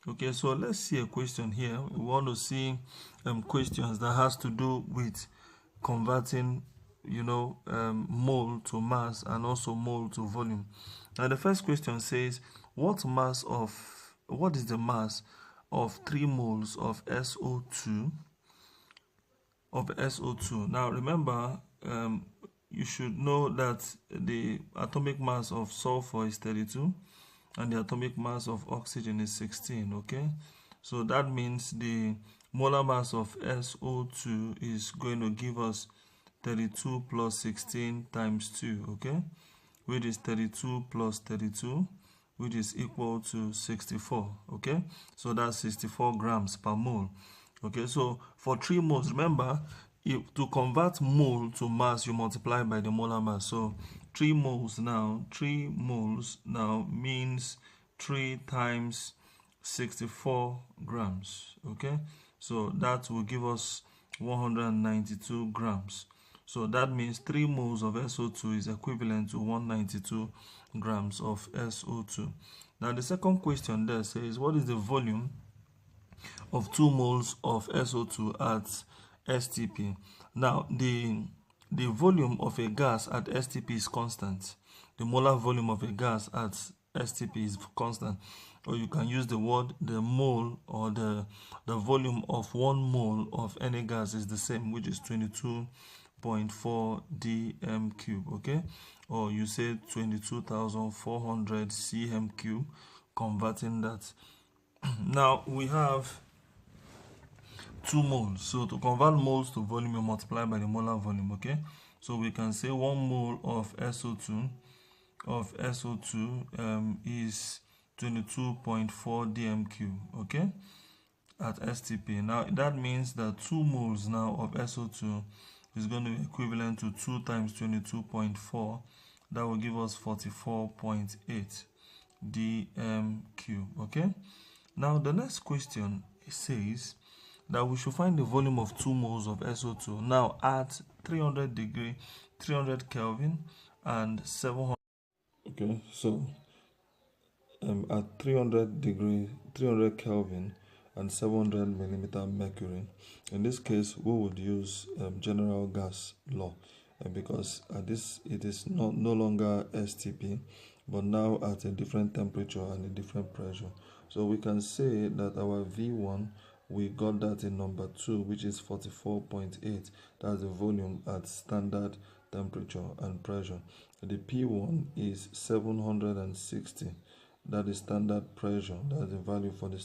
Okay, so let's see a question here. We want to see questions that has to do with converting, mole to mass and also mole to volume. Now the first question says, what is the mass of 3 moles of SO2 Now remember, you should know that the atomic mass of sulfur is 32 and the atomic mass of oxygen is 16. Okay, so that means the molar mass of SO2 is going to give us 32 plus 16 times 2, okay, which is 32 plus 32, which is equal to 64. Okay, so that's 64 grams per mole. Okay, so for 3 moles, remember, to convert mole to mass, you multiply by the molar mass. So 3 moles now means 3 times 64 grams. Okay, so that will give us 192 grams. So that means 3 moles of SO2 is equivalent to 192 grams of SO2. Now the second question there says, what is the volume of 2 moles of SO2 at STP? Now the volume of a gas at STP is constant. The molar volume of a gas at STP is constant. Or you can use the word the mole, or the volume of 1 mole of any gas is the same, which is 22.4 dm cube. Okay, or you say 22,400 cm cube, converting that. Now we have 2 moles. So to convert moles to volume, you multiply by the molar volume. Okay, so we can say 1 mole of SO2 is 22.4 dm cube. Okay, at STP. Now that means that 2 moles now of SO2 is going to be equivalent to 2 times 22.4. That will give us 44.8 dm cube. Okay, now the next question says that we should find the volume of 2 moles of SO2 now at 300 Kelvin and 700. Okay, so at 300 Kelvin and 700 millimeter mercury. In this case, we would use general gas law, because at this it is no longer STP, but now at a different temperature and a different pressure. So we can say that our V1, we got that in number 2, which is 44.8. That's the volume at standard temperature and pressure. The P1 is 760. That is standard pressure. That's the value for the